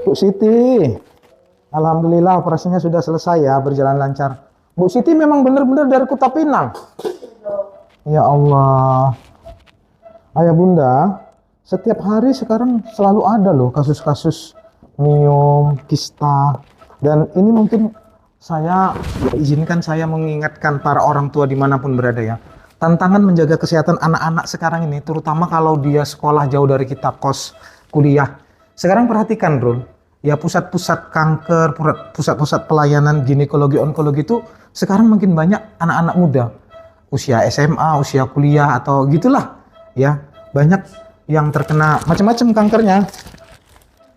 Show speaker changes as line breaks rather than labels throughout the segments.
Bu Siti, alhamdulillah operasinya sudah selesai ya, berjalan lancar. Bu Siti memang benar-benar dari Kota Pinang. Ya Allah. Ayah bunda, setiap hari sekarang selalu ada loh kasus-kasus miom, kista. Dan ini mungkin izinkan saya mengingatkan para orang tua dimanapun berada ya. Tantangan menjaga kesehatan anak-anak sekarang ini, terutama kalau dia sekolah jauh dari kita, kos, kuliah. Sekarang perhatikan bro, ya pusat-pusat kanker, pusat-pusat pelayanan ginekologi, onkologi itu sekarang makin banyak anak-anak muda. Usia SMA, usia kuliah atau gitulah. Ya, banyak yang terkena macam-macam kankernya.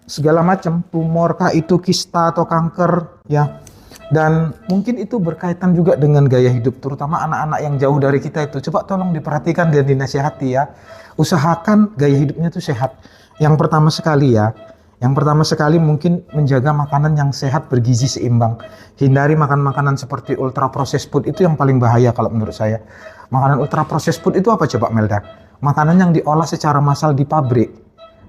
Segala macam, tumor kah itu, kista atau kanker ya. Dan mungkin itu berkaitan juga dengan gaya hidup, terutama anak-anak yang jauh dari kita itu. Coba tolong diperhatikan dan dinasihati ya. Usahakan gaya hidupnya itu sehat. Yang pertama sekali mungkin menjaga makanan yang sehat, bergizi, seimbang. Hindari makan makanan seperti ultra processed food, itu yang paling bahaya kalau menurut saya. Makanan ultra processed food itu apa coba Melda? Makanan yang diolah secara massal di pabrik.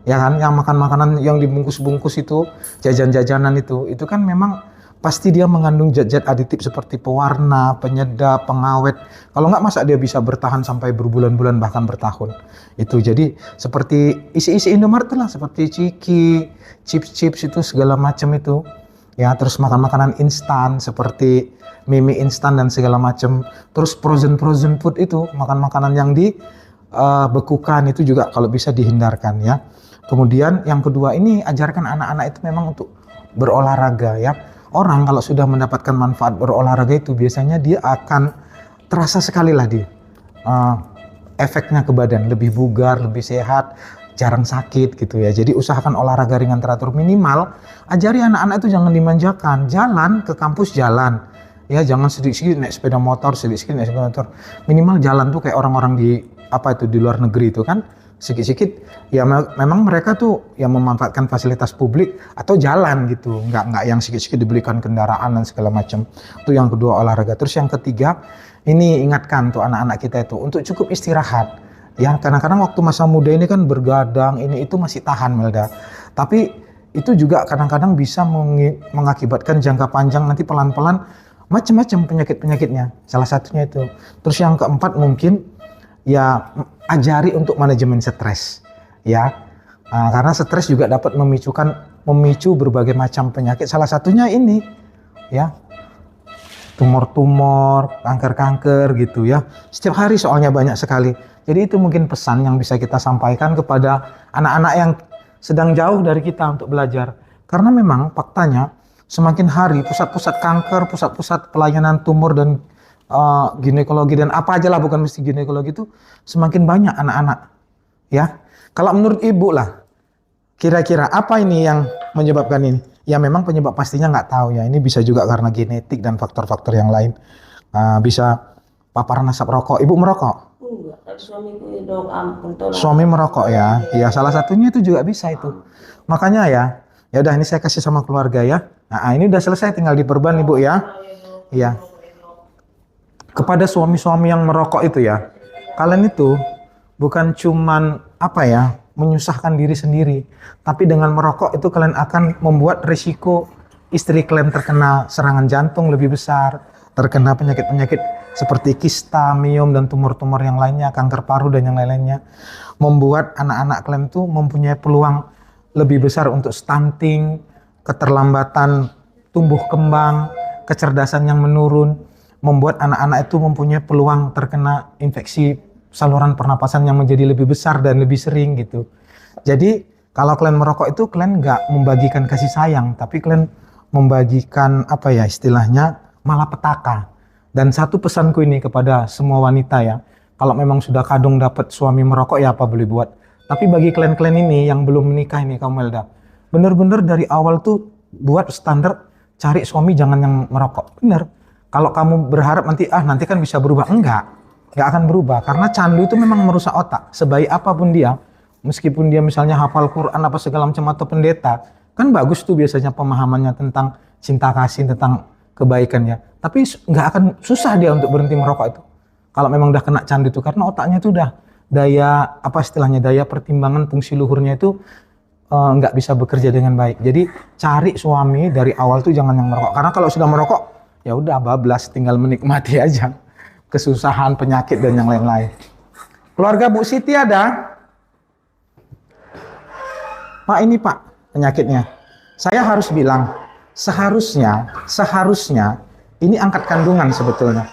Ya kan, yang makan makanan yang dibungkus-bungkus itu, jajan-jajanan itu kan memang pasti dia mengandung zat-zat aditif seperti pewarna, penyedap, pengawet. Kalau nggak, masa dia bisa bertahan sampai berbulan-bulan bahkan bertahun. Itu jadi seperti isi-isi Indomaret lah, seperti ciki, chips-chips itu segala macam itu. Ya, terus makan makanan instan seperti mie instan dan segala macam. Terus frozen food itu, makan makanan yang dibekukan itu juga kalau bisa dihindarkan ya. Kemudian yang kedua ini, ajarkan anak-anak itu memang untuk berolahraga ya. Orang kalau sudah mendapatkan manfaat berolahraga itu biasanya dia akan terasa sekali lah efeknya ke badan, lebih bugar, lebih sehat, jarang sakit gitu ya. Jadi usahakan olahraga ringan teratur, minimal ajari anak-anak itu jangan dimanjakan, jalan ke kampus jalan ya, jangan sedikit-sedikit naik sepeda motor, sedikit-sedikit naik sepeda motor, minimal jalan tuh kayak orang-orang di di luar negeri itu kan. Sedikit-sedikit ya, memang mereka tuh yang memanfaatkan fasilitas publik atau jalan gitu, nggak yang sedikit-sedikit dibelikan kendaraan dan segala macam. Itu yang kedua, olahraga. Terus yang ketiga, ini ingatkan tuh anak-anak kita itu untuk cukup istirahat ya. Kadang-kadang waktu masa muda ini kan bergadang, ini itu masih tahan Melda, tapi itu juga kadang-kadang bisa mengakibatkan jangka panjang nanti pelan-pelan macam-macam penyakit-penyakitnya, salah satunya itu. Terus yang keempat mungkin ya, ajari untuk manajemen stres ya. Karena stres juga dapat memicu berbagai macam penyakit, salah satunya ini ya, tumor-tumor, kanker-kanker gitu ya. Setiap hari soalnya banyak sekali. Jadi itu mungkin pesan yang bisa kita sampaikan kepada anak-anak yang sedang jauh dari kita untuk belajar. Karena memang faktanya semakin hari pusat-pusat kanker, pusat-pusat pelayanan tumor dan ginekologi dan apa aja lah, bukan mesti ginekologi, itu semakin banyak anak-anak ya. Kalau menurut ibu lah, kira-kira apa ini yang menyebabkan ini? Ya memang penyebab pastinya nggak tahu ya, ini bisa juga karena genetik dan faktor-faktor yang lain. Bisa paparan asap rokok. Ibu merokok?
Enggak, suamiku itu ampun tolong.
Suami merokok ya. Ya salah satunya itu juga bisa itu. Makanya ya udah, ini saya kasih sama keluarga ya. Nah ini udah selesai, tinggal diperban ibu ya. Iya. Kepada suami-suami yang merokok itu ya, kalian itu bukan cuman menyusahkan diri sendiri, tapi dengan merokok itu kalian akan membuat risiko istri kalian terkena serangan jantung lebih besar, terkena penyakit-penyakit seperti kista, miom dan tumor-tumor yang lainnya, kanker paru dan yang lain-lainnya. Membuat anak-anak kalian itu mempunyai peluang lebih besar untuk stunting, keterlambatan tumbuh kembang, kecerdasan yang menurun. Membuat anak-anak itu mempunyai peluang terkena infeksi saluran pernapasan yang menjadi lebih besar dan lebih sering gitu. Jadi kalau kalian merokok itu kalian nggak membagikan kasih sayang, tapi kalian membagikan istilahnya malapetaka. Dan satu pesanku ini kepada semua wanita ya, kalau memang sudah kadung dapat suami merokok ya apa boleh buat. Tapi bagi kalian-kalian ini yang belum menikah ini, kamu Melda, bener-bener dari awal tuh buat standar, cari suami jangan yang merokok, bener. Kalau kamu berharap nanti kan bisa berubah, enggak akan berubah, karena candu itu memang merusak otak. Sebaik apapun dia, meskipun dia misalnya hafal Quran apa segala macam atau pendeta, kan bagus tuh biasanya pemahamannya tentang cinta kasih, tentang kebaikannya. Tapi nggak akan susah dia untuk berhenti merokok itu. Kalau memang udah kena candu itu, karena otaknya itu udah daya pertimbangan fungsi luhurnya itu nggak bisa bekerja dengan baik. Jadi cari suami dari awal tuh jangan yang merokok. Karena kalau sudah merokok, ya udah bablas, tinggal menikmati aja kesusahan, penyakit dan yang lain-lain. Keluarga Bu Siti ada? Pak, ini Pak penyakitnya. Saya harus bilang, seharusnya ini angkat kandungan sebetulnya.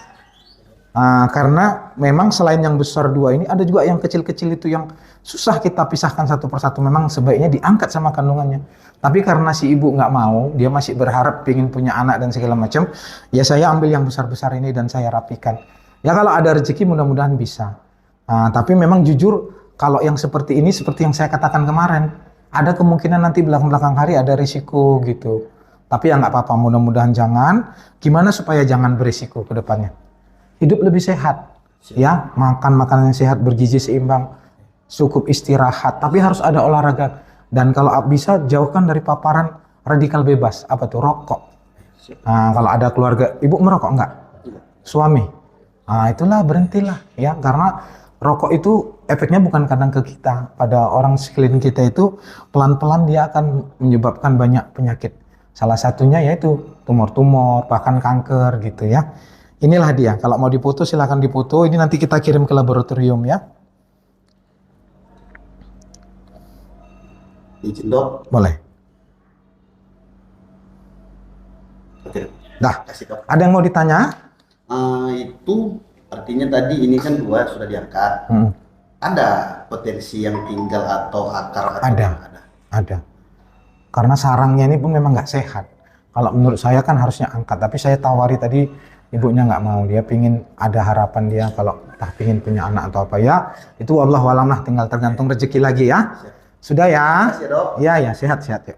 Karena memang selain yang besar 2 ini, ada juga yang kecil-kecil itu yang susah kita pisahkan satu persatu. Memang sebaiknya diangkat sama kandungannya. Tapi karena si ibu nggak mau, dia masih berharap ingin punya anak dan segala macam, ya saya ambil yang besar-besar ini dan saya rapikan. Ya kalau ada rezeki mudah-mudahan bisa. Tapi memang jujur, kalau yang seperti ini, seperti yang saya katakan kemarin, ada kemungkinan nanti belakang-belakang hari ada risiko gitu. Tapi ya nggak apa-apa, mudah-mudahan jangan. Gimana supaya jangan berisiko ke depannya? Hidup lebih sehat, ya, makan makanan yang sehat, bergizi seimbang, cukup istirahat, tapi harus ada olahraga. Dan kalau bisa jauhkan dari paparan radikal bebas, apa tuh, rokok. Kalau ada keluarga, ibu merokok enggak? Suami? Itulah berhentilah, ya, karena rokok itu efeknya bukan kadang ke kita, pada orang sekeliling kita itu pelan-pelan dia akan menyebabkan banyak penyakit. Salah satunya yaitu tumor-tumor, bahkan kanker gitu ya. Inilah dia, kalau mau dipoto silahkan dipoto, ini nanti kita kirim ke laboratorium ya.
Izin dok.
Boleh.
Oke.
Dah,
Kasih dok.
ada yang mau ditanya?
Itu artinya tadi ini kan 2 sudah diangkat. Ada potensi yang tinggal atau akar atau
Ada. Karena sarangnya ini pun memang nggak sehat. Kalau menurut saya kan harusnya angkat, tapi saya tawari tadi ibunya nggak mau, dia pingin ada harapan dia kalau pingin punya anak atau apa ya, itu wallahu alam lah, tinggal tergantung rezeki lagi ya. Sudah ya?
Kasih, dok.
Ya, sehat-sehat ya.